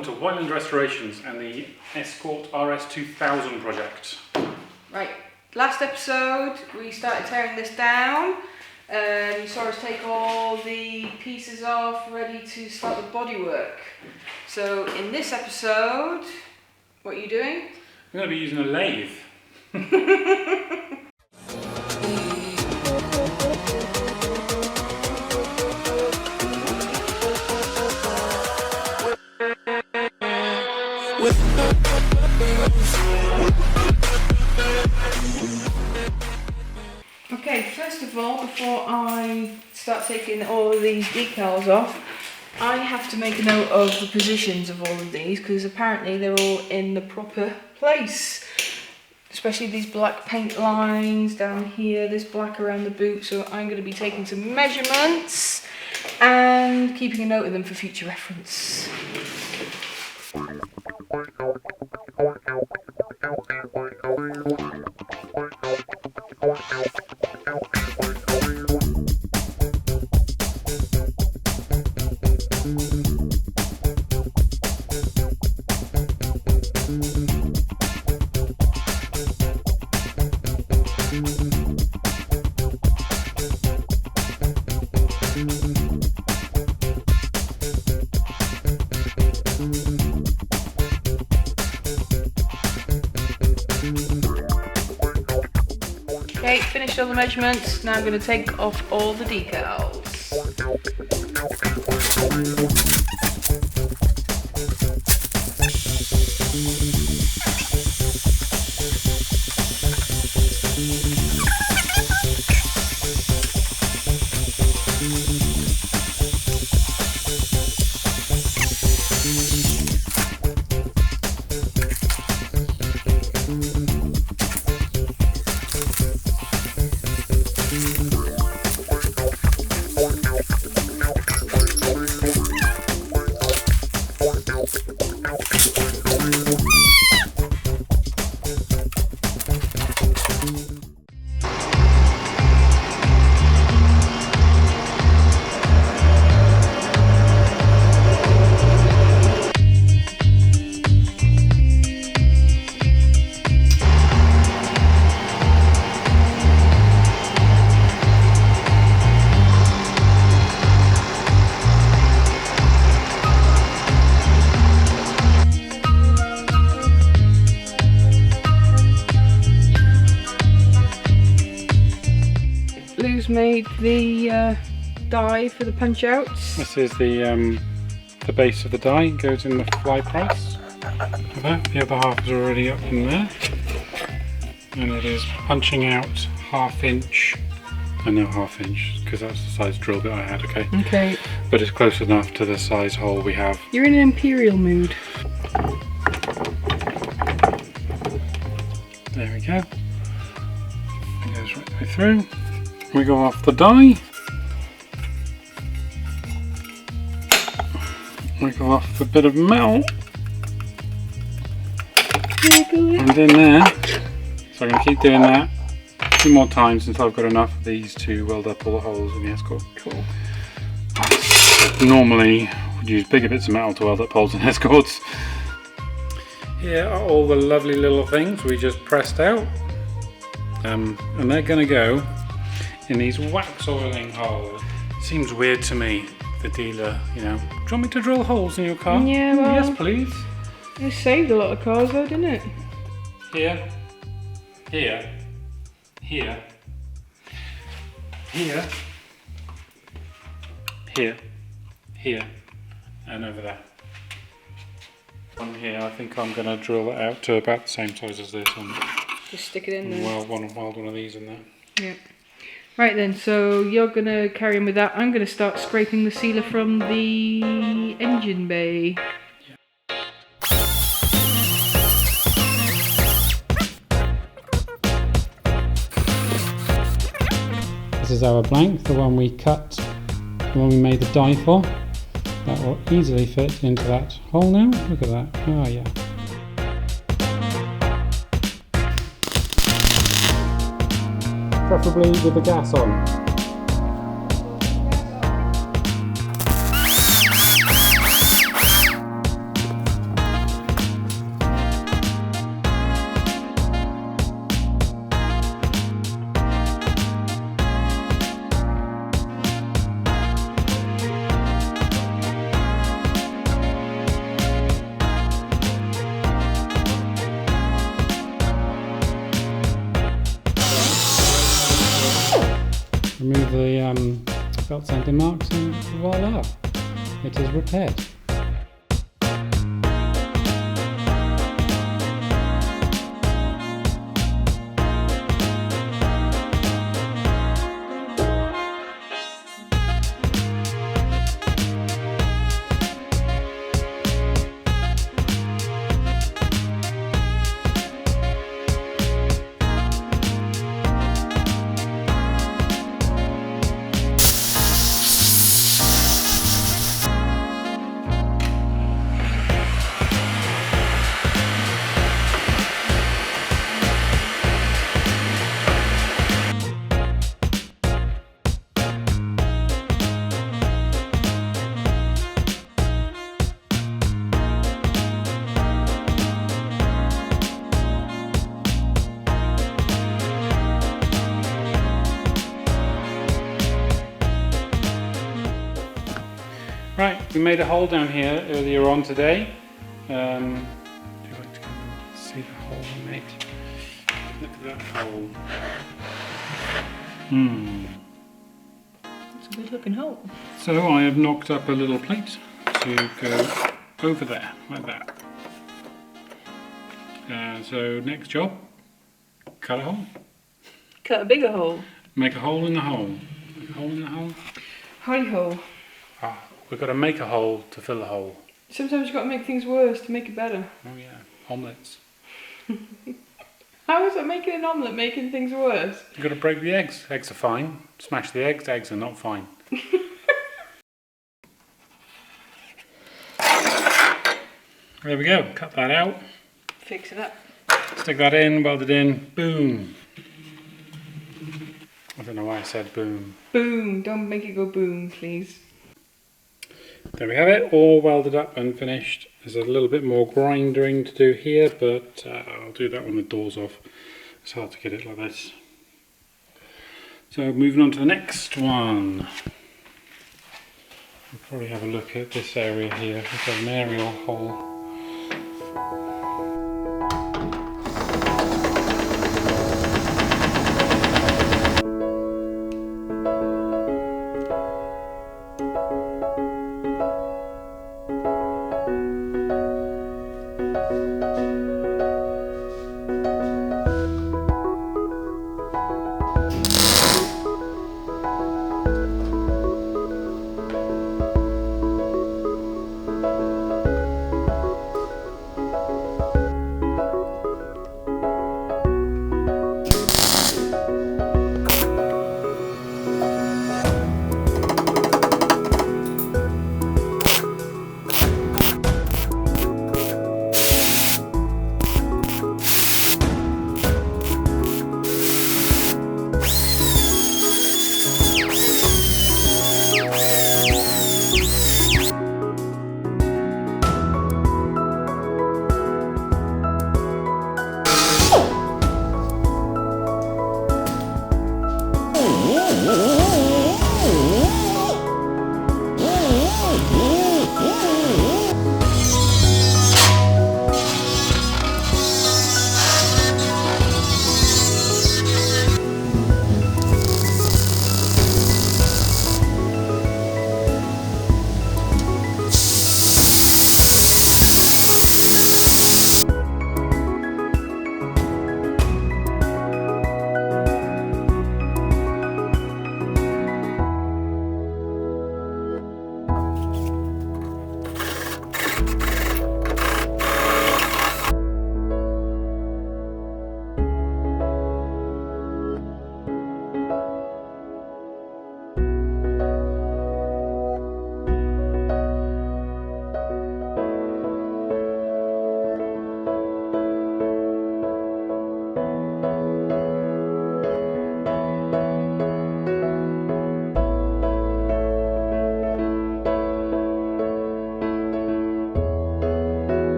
welcome to Whiteland Restorations and the Escort RS2000 project. Right, last episode we started tearing this down. You saw us take all the pieces off, ready to start the bodywork. So in this episode, what are you doing? I'm going to be using a lathe. Okay, first of all, before I start taking all of these decals off, I have to make a note of the positions of all of these because apparently they're all in the proper place. Especially these black paint lines down here, this black around the boot, so I'm going to be taking some measurements and keeping a note of them for future reference. Okay, finished all the measurements. Now I'm going to take off all the decals. Made the die for the punch outs. This is the base of the die, it goes in the fly press. The other half is already up in there, and it is punching out ½ inch. I know ½ inch because that's the size drill bit I had. Okay. But it's close enough to the size hole we have. You're in an imperial mood. There we go. It goes right the way through. We go off the die. We go off the bit of metal. And in there. So I'm going to keep doing that 2 more times until I've got enough of these to weld up all the holes in the Escort. Cool. Normally would use bigger bits of metal to weld up holes in Escorts. Here are all the lovely little things we just pressed out. And they're going to go in these wax oiling holes. Seems weird to me, the dealer, you know, do you want me to drill holes in your car? Yeah, well, yes please. It saved a lot of cars though, didn't it? Here, here, here, here, here, here, and over there. On here, I think I'm going to drill it out to about the same size as this one. Just stick it in there. Weld one of these in there. Yeah. Right then, so you're going to carry on with that. I'm going to start scraping the sealer from the engine bay. This is our blank, the one we cut, the one we made the die for. That will easily fit into that hole now. Look at that. Oh yeah. Preferably with the gas on. felt sanding marks, and voila, it is repaired. Right, we made a hole down here earlier on today. If you like to come and see the hole we made. Look at that hole. It's a good looking hole. So I have knocked up a little plate to go over there, like that. So next job, cut a hole. Cut a bigger hole. Make a hole in the hole. Make a hole in the hole. Hidey hole. Ah, we've got to make a hole to fill a hole. Sometimes you've got to make things worse to make it better. Oh yeah, omelettes. How is it making an omelette making things worse? You've got to break the eggs. Eggs are fine. Smash the eggs. Eggs are not fine. There we go. Cut that out. Fix it up. Stick that in, weld it in. Boom. I don't know why I said boom. Boom. Don't make it go boom, please. There we have it, all welded up and finished. There's a little bit more grinding to do here, but I'll do that when the door's off. It's hard to get it like this. So moving on to the next one. We'll probably have a look at this area here. We've got an aerial hole.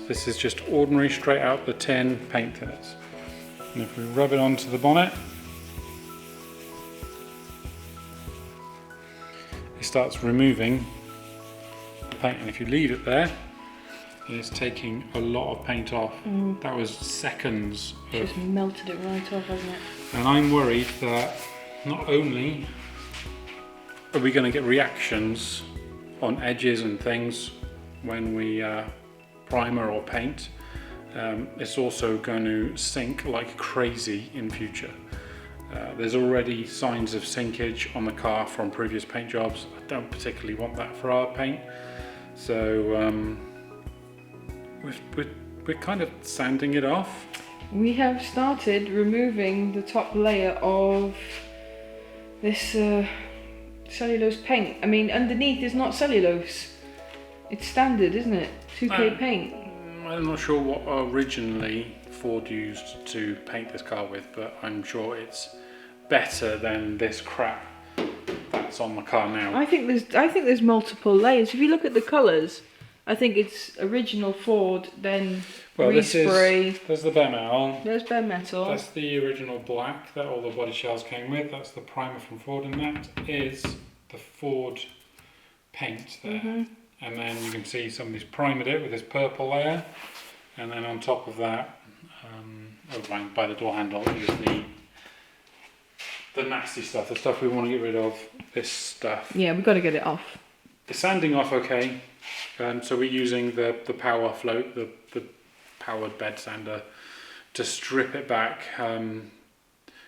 This is just ordinary straight out the tin paint thinners. And if we rub it onto the bonnet, starts removing the paint, and if you leave it there, it's taking a lot of paint off. That was seconds. Just melted it right off, hasn't it? And I'm worried that not only are we going to get reactions on edges and things when we primer or paint, it's also going to sink like crazy in future. There's already signs of sinkage on the car from previous paint jobs. I don't particularly want that for our paint, so we're kind of sanding it off. We have started removing the top layer of this cellulose paint. I mean, underneath is not cellulose. It's standard, isn't it? 2K paint. I'm not sure what originally Ford used to paint this car with, but I'm sure it's better than this crap that's on the car now. I think there's multiple layers. If you look at the colours, I think it's original Ford, then respray. There's the bare metal. There's bare metal. That's the original black that all the body shells came with. That's the primer from Ford, and that is the Ford paint there. And then you can see somebody's primed it with this purple layer, and then on top of that, over by the door handle, is the nasty stuff, the stuff we want to get rid of. This stuff. Yeah, we've got to get it off. The sanding off, okay. So we're using the power float, the powered bed sander, to strip it back,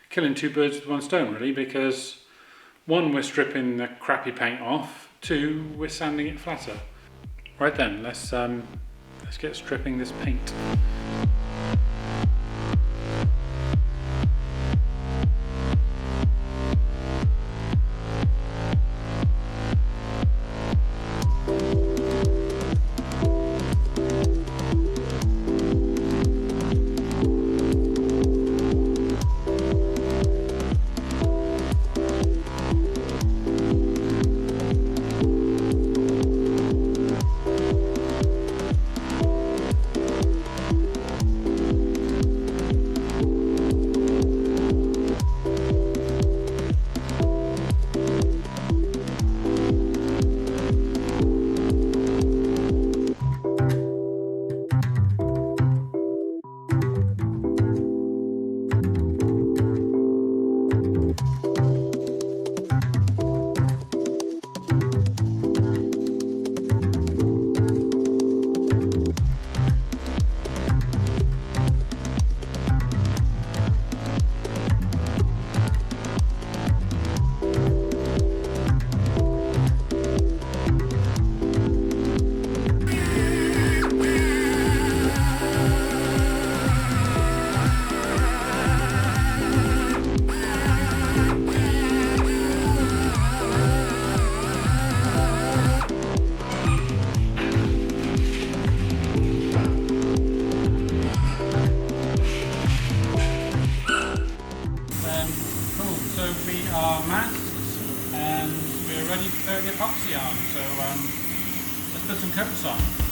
killing two birds with one stone really, because one, we're stripping the crappy paint off, two, we're sanding it flatter. Right then, let's get stripping this paint. Ready to throw the epoxy on, so let's put some coats on.